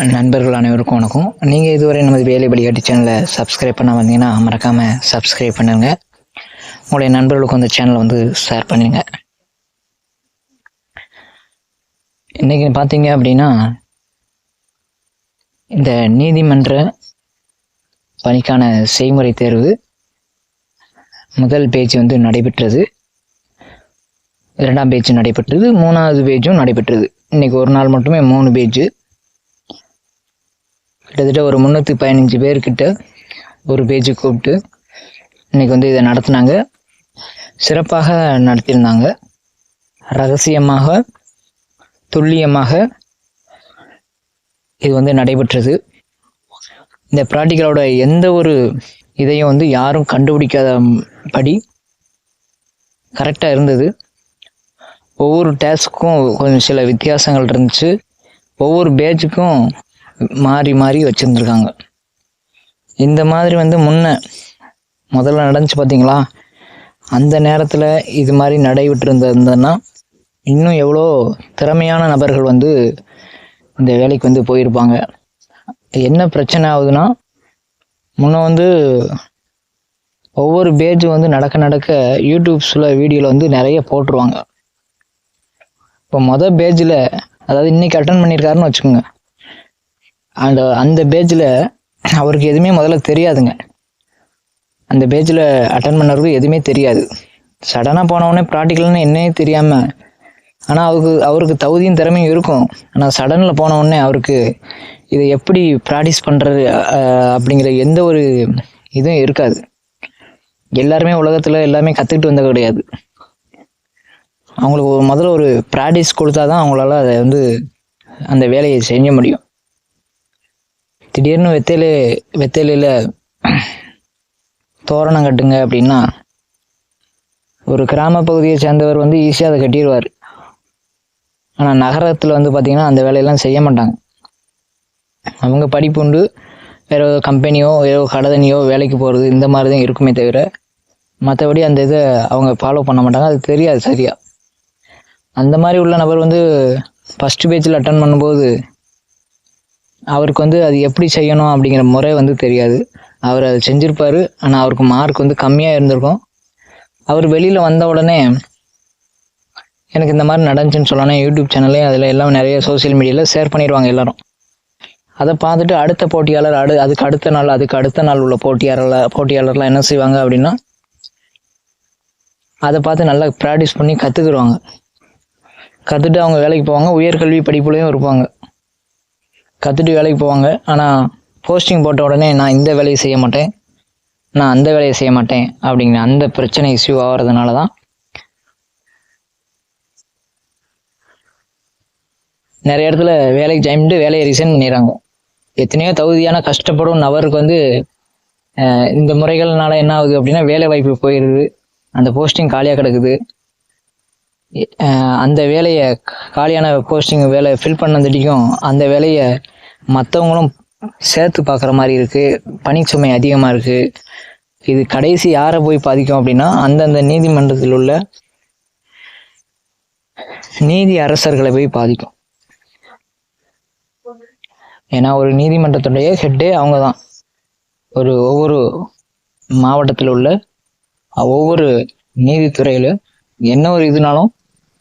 நண்பர்கள் அனைவருக்கும் வணக்கம். நீங்கள் இதுவரை நமது வேலை வழிகாட்டி சேனலை சப்ஸ்கிரைப் பண்ண வந்தீங்கன்னா மறக்காமல் சப்ஸ்கிரைப் பண்ணுங்க. உங்களுடைய நண்பர்களுக்கும் அந்த சேனலை வந்து ஷேர் பண்ணுங்க. இன்றைக்கி பார்த்தீங்க அப்படின்னா இந்த நீதிமன்ற பணிக்கான செய்முறை தேர்வு முதல் பேஜ் வந்து நடைபெற்றது, இரண்டாம் பேஜ் நடைபெற்றது, மூணாவது பேஜும் நடைபெற்றது. இன்றைக்கி ஒரு நாள் மட்டுமே 3 பேஜ். கிட்டத்தட்ட ஒரு 315 பேர்கிட்ட ஒரு பேஜு கூப்பிட்டு இன்றைக்கி வந்து இதை நடத்தினாங்க. சிறப்பாக நடத்தியிருந்தாங்க. ரகசியமாக துல்லியமாக இது வந்து நடைபெற்றது. இந்த ப்ராக்டிக்கலோட எந்த ஒரு இதையும் வந்து யாரும் கண்டுபிடிக்காதபடி கரெக்டாக இருந்தது. ஒவ்வொரு டாஸ்க்கும் கொஞ்சம் சில வித்தியாசங்கள் இருந்துச்சு. ஒவ்வொரு பேஜுக்கும் மாறி மாறி வச்சுருந்துருக்காங்க. இந்த மாதிரி வந்து முதல்ல நடந்துச்சு பார்த்தீங்களா, அந்த நேரத்தில் இது மாதிரி நடைபெற்றிருந்ததுன்னா இன்னும் எவ்வளோ திறமையான நபர்கள் வந்து இந்த வேலைக்கு வந்து போயிருப்பாங்க. என்ன பிரச்சனை ஆகுதுன்னா, வந்து ஒவ்வொரு பேஜ் வந்து நடக்க யூடியூப்ஸில் வீடியோவில் வந்து நிறைய போட்டுருவாங்க. இப்போ பேஜில், அதாவது இன்றைக்கி அட்டன் பண்ணியிருக்காருன்னு வச்சுக்கோங்க, அந்த பேஜில் அவருக்கு எதுவுமே முதல்ல தெரியாதுங்க. அந்த பேஜில் அட்டன் பண்ணவருக்கு எதுவுமே தெரியாது. சடனாக போனவுடனே ப்ராக்டிக்கல்னு என்னன்னே தெரியாமல், ஆனால் அவருக்கு தகுதியும் திறமையும் இருக்கும். ஆனால் சடனில் போனவுடனே அவருக்கு இதை எப்படி ப்ராக்டிஸ் பண்ணுறது அப்படிங்கிற எந்த ஒரு இதுவும் இருக்காது. எல்லாருமே உலகத்தில் எல்லாமே கற்றுக்கிட்டு வந்த கிடையாது. அவங்களுக்கு முதல்ல ஒரு ப்ராக்டிஸ் கொடுத்தா தான் அவங்களால அதை வந்து அந்த வேலையை செய்ய முடியும். திடீர்னு வெத்தையில தோரணம் கட்டுங்க அப்படின்னா ஒரு கிராம பகுதியை சேர்ந்தவர் வந்து ஈஸியாக அதை கட்டிடுவார். ஆனால் நகரத்தில் வந்து பார்த்திங்கன்னா அந்த வேலையெல்லாம் செய்ய மாட்டாங்க. அவங்க படிப்பு உண்டு, வேறு கம்பெனியோ ஏதோ கடதனியோ வேலைக்கு போகிறது இந்த மாதிரி தான் இருக்குமே தவிர மற்றபடி அந்த இதை அவங்க ஃபாலோ பண்ண மாட்டாங்க. அது தெரியாது சரியாக. அந்த மாதிரி உள்ள நபர் வந்து ஃபஸ்ட்டு பேஜில் அட்டன் பண்ணும்போது அவருக்கு வந்து அது எப்படி செய்யணும் அப்படிங்கிற முறை வந்து தெரியாது. அவர் அதை செஞ்சுருப்பார், ஆனால் அவருக்கு மார்க் வந்து கம்மியாக இருந்திருக்கும். அவர் வெளியில் வந்த உடனே எனக்கு இந்த மாதிரி நடந்துச்சுன்னு சொல்லணும், யூடியூப் சேனல்லே அதில் எல்லாம் நிறைய சோசியல் மீடியாவில் ஷேர் பண்ணிடுவாங்க எல்லாரும். அதை பார்த்துட்டு அடுத்த போட்டியாளர் அதுக்கு அடுத்த நாள் உள்ள போட்டியாளர்லாம் என்ன செய்வாங்க அப்படின்னா, அதை பார்த்து நல்லா ப்ராக்டிஸ் பண்ணி கற்றுக்குருவாங்க. கற்றுட்டு அவங்க வேலைக்கு போவாங்க. உயர்கல்வி படிப்புலையும் இருப்பாங்க. கற்றுட்டு வேலைக்கு போவாங்க. ஆனால் போஸ்டிங் போட்ட உடனே நான் இந்த வேலையை செய்ய மாட்டேன், நான் அந்த வேலையை செய்ய மாட்டேன் அப்படிங்கிற அந்த பிரச்சனை இஷ்யூ ஆகிறதுனால தான் நிறைய இடத்துல வேலைக்கு ஜாயின் பண்ணிட்டு வேலையை ரிசைன் பண்ணிடுறாங்க. எத்தனையோ தகுதியான கஷ்டப்படும் நபருக்கு வந்து இந்த முறைகள்னால என்ன ஆகுது அப்படின்னா வேலை வாய்ப்பு போயிடுது, அந்த போஸ்டிங் காலியாக கிடக்குது. அந்த வேலையை காலியான போஸ்டிங் வேலை ஃபில் பண்ணதுட்டிக்கும் அந்த வேலையை மற்றவங்களும் சேர்த்து பார்க்குற மாதிரி இருக்குது. பணிச்சுமை அதிகமாக இருக்குது. இது கடைசி யாரை போய் பாதிக்கும் அப்படின்னா அந்தந்த நீதிமன்றத்தில் உள்ள நீதி அரசர்களை போய் பாதிக்கும். ஏன்னா ஒரு நீதிமன்றத்துடைய ஹெட்டே அவங்க தான். ஒவ்வொரு மாவட்டத்தில் உள்ள ஒவ்வொரு நீதித்துறையில் என்ன ஒரு இதுனாலும்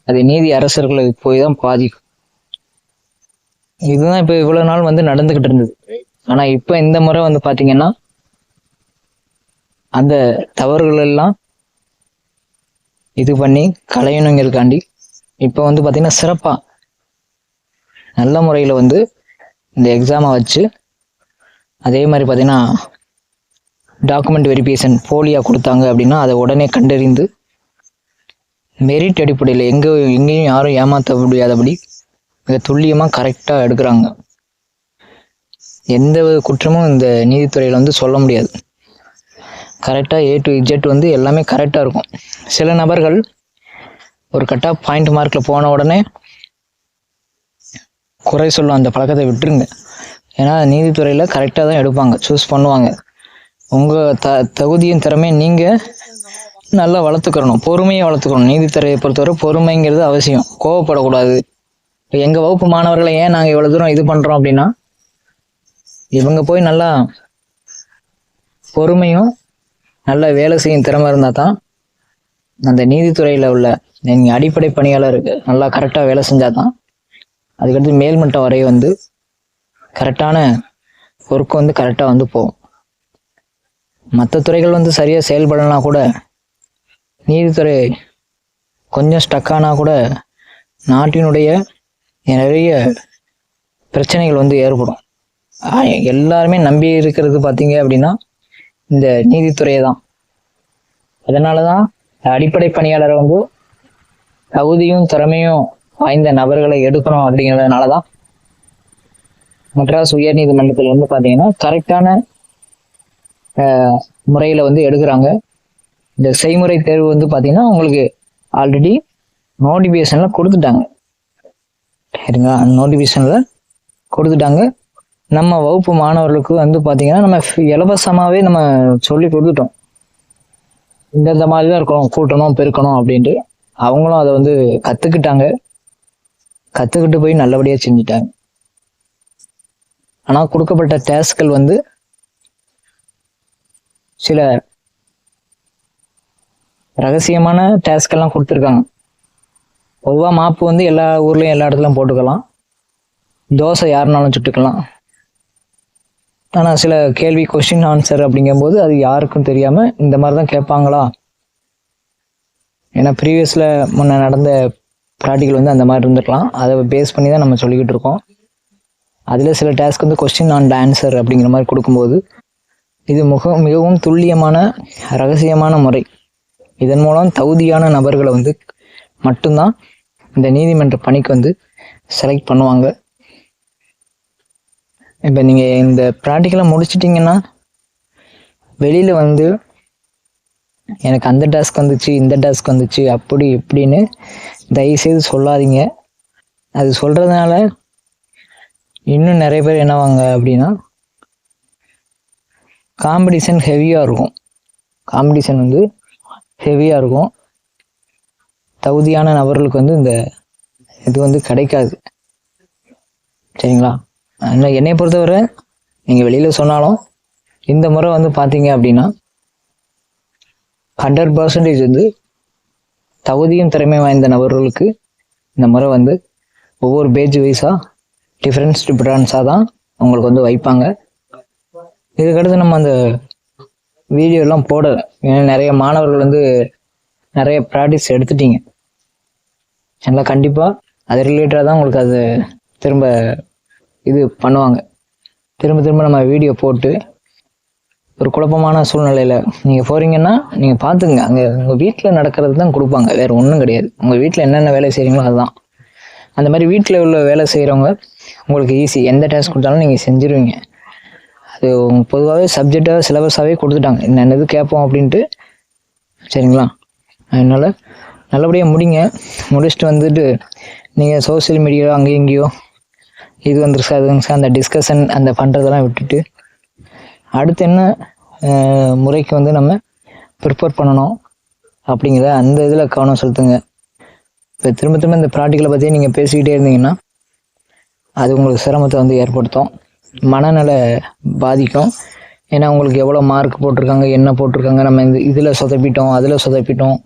அது நீதி அரசர்களுக்கு போய் தான் பாதிக்கும். இதுதான் இப்போ இவ்வளோ நாள் வந்து நடந்துக்கிட்டு இருந்தது. ஆனால் இப்போ இந்த முறை வந்து பார்த்தீங்கன்னா அந்த தவறுகள் எல்லாம் இது பண்ணி களையணுங்கிறதுக்காண்டி இப்போ வந்து பார்த்தீங்கன்னா சிறப்பாக நல்ல முறையில் வந்து இந்த எக்ஸாமை வச்சு, அதே மாதிரி பார்த்தீங்கன்னா டாக்குமெண்ட் வெரிஃபிகேஷன் போலியாக கொடுத்தாங்க அப்படின்னா அதை உடனே கண்டறிந்து மெரிட் அடிப்படையில் எங்கேயும் யாரும் ஏமாற்ற முடியாதபடி மிக துல்லியமாக கரெக்டாக எடுக்கிறாங்க. எந்த குற்றமும் இந்த நீதித்துறையில் வந்து சொல்ல முடியாது. கரெக்டாக A to Z வந்து எல்லாமே கரெக்டாக இருக்கும். சில நபர்கள் ஒரு கட் ஆஃப் பாயிண்ட் மார்க்கில் போன உடனே குறை சொல்லும் அந்த பழக்கத்தை விட்டுருங்க. ஏன்னா நீதித்துறையில் கரெக்டாக தான் எடுப்பாங்க, சூஸ் பண்ணுவாங்க. உங்கள் தகுதியின் திறமையை நீங்கள் நல்லா வளர்த்துக்கிறணும், பொறுமையை வளர்த்துக்கணும். நீதித்துறையை பொறுத்தவரை பொறுமைங்கிறது அவசியம். கோவப்படக்கூடாது. இப்போ எங்கள் வகுப்பு மாணவர்களை ஏன் நாங்கள் இவ்வளோ தூரம் இது பண்ணுறோம் அப்படின்னா, இவங்க போய் நல்லா பொறுமையும் நல்ல வேலை செய்யும் திறமை இருந்தால் தான் அந்த நீதித்துறையில் உள்ள நீங்கள் அடிப்படை பணியாளருக்கு நல்லா கரெக்டாக வேலை செஞ்சால் தான் அதுக்கடுத்து மேல்மட்டம் வரை வந்து கரெக்டான ஒர்க்கு வந்து கரெக்டாக வந்து போகும். மற்ற துறைகள் வந்து சரியாக செயல்படனா கூட நீதித்துறை கொஞ்சம் ஸ்டக்கானா கூட நாட்டினுடைய நிறைய பிரச்சனைகள் வந்து ஏற்படும். எல்லாருமே நம்பி இருக்கிறது பார்த்தீங்க அப்படின்னா இந்த நீதித்துறையை தான். அதனால தான் அடிப்படை பணியாளரை வந்து தகுதியும் திறமையும் வாய்ந்த நபர்களை எடுக்கணும் அப்படிங்கிறதுனால தான் மெட்ராஸ் உயர் நீதிமன்றத்தில் வந்து பார்த்தீங்கன்னா கரெக்டான முறையில் வந்து எடுக்கிறாங்க. இந்த செய்முறை தேர்வு வந்து பார்த்தீங்கன்னா உங்களுக்கு ஆல்ரெடி நோட்டிஃபிகேஷனில் கொடுத்துட்டாங்க. சரிங்களா? நோட்டிஃபிகேஷனில் கொடுத்துட்டாங்க. நம்ம வகுப்பு மாணவர்களுக்கு வந்து பார்த்தீங்கன்னா நம்ம இலவசமாகவே நம்ம சொல்லி கொடுத்துட்டோம். இந்த மாதிரி தான் இருக்கணும், கூட்டணும் பெருக்கணும் அப்படின்ட்டு. அவங்களும் அதை வந்து கற்றுக்கிட்டு போய் நல்லபடியாக செஞ்சுட்டாங்க. ஆனால் கொடுக்கப்பட்ட டாஸ்க்கள் வந்து சில ரகசியமான டாஸ்கெல்லாம் கொடுத்துருக்காங்க. பொதுவாக மாப்பு வந்து எல்லா ஊர்லேயும் எல்லா இடத்துலையும் போட்டுக்கலாம், தோசை யாருனாலும் சுட்டுக்கலாம். ஆனால் சில கேள்வி கொஸ்டின் ஆன்சர் அப்படிங்கும்போது அது யாருக்கும் தெரியாமல் இந்த மாதிரி தான் கேட்பாங்களா? ஏன்னா ப்ரீவியஸில் முன்ன நடந்த ப்ராக்டிக்கல் வந்து அந்த மாதிரி இருந்துருக்கலாம். அதை பேஸ் பண்ணி தான் நம்ம சொல்லிக்கிட்டு இருக்கோம். அதில் சில டாஸ்க் வந்து கொஸ்டின் அண்ட் ஆன்சர் அப்படிங்கிற மாதிரி கொடுக்கும்போது இது மிகவும் துல்லியமான ரகசியமான முறை. இதன் மூலம் தகுதியான நபர்களை வந்து மட்டும்தான் இந்த நீதிமன்ற பணிக்கு வந்து செலக்ட் பண்ணுவாங்க. இப்போ நீங்கள் இந்த ப்ராக்டிக்கலை முடிச்சிட்டிங்கன்னா வெளியில் வந்து எனக்கு அந்த டாஸ்க் வந்துச்சு, இந்த டாஸ்க் வந்துச்சு, அப்படி இப்படின்னு தயவுசெய்து சொல்லாதீங்க. அது சொல்கிறதுனால இன்னும் நிறைய பேர் என்னவாங்க அப்படின்னா காம்படிஷன் ஹெவியாக இருக்கும். காம்படிஷன் வந்து ஹெவியாக இருக்கும். தகுதியான நபர்களுக்கு வந்து இந்த இது வந்து கிடைக்காது. சரிங்களா? என்னை பொறுத்தவரை நீங்கள் வெளியில் சொன்னாலும் இந்த முறை வந்து பார்த்தீங்க அப்படின்னா 100% வந்து தகுதியும் திறமை வாய்ந்த நபர்களுக்கு இந்த முறை வந்து ஒவ்வொரு பேஜ் வைஸாக டிஃப்ரென்ஸாக தான் உங்களுக்கு வந்து வைப்பாங்க. இதுக்கடுத்து நம்ம அந்த வீடியோலாம் போடலை. ஏன்னா நிறைய மாணவர்கள் வந்து நிறைய ப்ராக்டிஸ் எடுத்துட்டீங்க. சரிங்களா? கண்டிப்பாக அது ரிலேட்டடாக தான் உங்களுக்கு அது திரும்ப இது பண்ணுவாங்க. திரும்ப நம்ம வீடியோ போட்டு ஒரு குழப்பமான சூழ்நிலையில் நீங்கள் போகிறீங்கன்னா நீங்கள் பார்த்துங்க. அங்கே உங்கள் வீட்டில் நடக்கிறது தான் கொடுப்பாங்க, வேறு ஒன்றும் கிடையாது. உங்கள் வீட்டில் என்னென்ன வேலை செய்கிறீங்களோ அதுதான். அந்த மாதிரி வீட்டில் உள்ள வேலை செய்கிறவங்க உங்களுக்கு ஈஸி. எந்த டாஸ்க் கொடுத்தாலும் நீங்கள் செஞ்சுருவீங்க. அது பொதுவாகவே சப்ஜெக்டாக சிலபஸாகவே கொடுத்துட்டாங்க, என்னென்னது கேட்போம் அப்படின்ட்டு. சரிங்களா? அதனால் நல்லபடியாக முடிச்சுட்டு வந்துட்டு நீங்கள் சோசியல் மீடியாவில் அங்கேயும் இங்கேயோ இது வந்துருச்சா அது வந்துருச்சா அந்த டிஸ்கஷன் அந்த பண்ணுறதெல்லாம் விட்டுட்டு அடுத்து என்ன முறைக்கு வந்து நம்ம ப்ரிப்பேர் பண்ணணும் அப்படிங்கிறத அந்த இதில் கவனம் செலுத்துங்க. இப்போ திரும்ப இந்த ப்ராக்டிக்கலை பற்றி நீங்கள் பேசிக்கிட்டே இருந்தீங்கன்னா அது உங்களுக்கு சிரமத்தை வந்து ஏற்படுத்தும், மனநல பாதிக்கும். ஏன்னா உங்களுக்கு எவ்வளோ மார்க் போட்டிருக்காங்க, என்ன போட்டிருக்காங்க, நம்ம இந்த இதில் சொதப்பிட்டோம் அதில் சொதப்பிட்டோம்,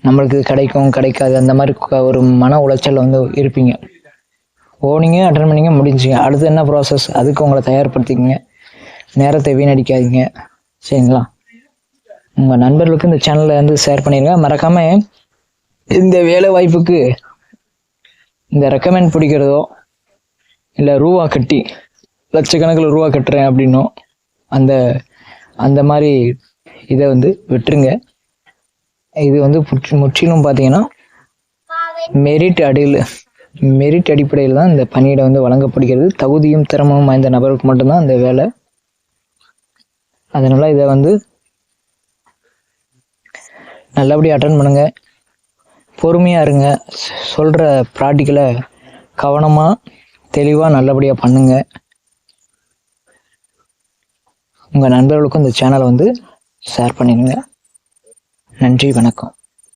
நம்மளுக்கு கிடைக்கும் கிடைக்காது, அந்த மாதிரி ஒரு மன உளைச்சல் வந்து இருப்பீங்க. போனீங்க, அட்டன் பண்ணிங்க, முடிஞ்சிங்க. அடுத்து என்ன ப்ராசஸ், அதுக்கு உங்களை தயார்படுத்திக்கங்க. நேரத்தை வீணடிக்காதீங்க. சரிங்களா? உங்கள் நண்பர்களுக்கு இந்த சேனலில் வந்து ஷேர் பண்ணிடுங்க. மறக்காமல் இந்த வேலை வாய்ப்புக்கு இந்த ரெக்கமெண்ட் பிடிக்கிறதோ இல்லை ரூபா கட்டி லட்சக்கணக்கில் ரூபா கட்டுறேன் அப்படின்னும் அந்த மாதிரி இதை வந்து விட்டுருங்க. இது வந்து முற்றிலும் பார்த்தீங்கன்னா மெரிட் அடிப்படையில் தான் இந்த பணியிட வந்து வழங்கப்படுகிறது. தகுதியும் திறமையும் வாய்ந்த நபருக்கு மட்டும்தான் இந்த வேலை. அதனால இதை வந்து நல்லபடியாக அட்டன் பண்ணுங்க, பொறுமையாக இருங்க, சொல்கிற ப்ராக்டிக்கலை கவனமாக தெளிவாக நல்லபடியாக பண்ணுங்க. உங்கள் நண்பர்களுக்கும் இந்த சேனலை வந்து ஷேர் பண்ணிடுங்க. நன்றி, வணக்கம்.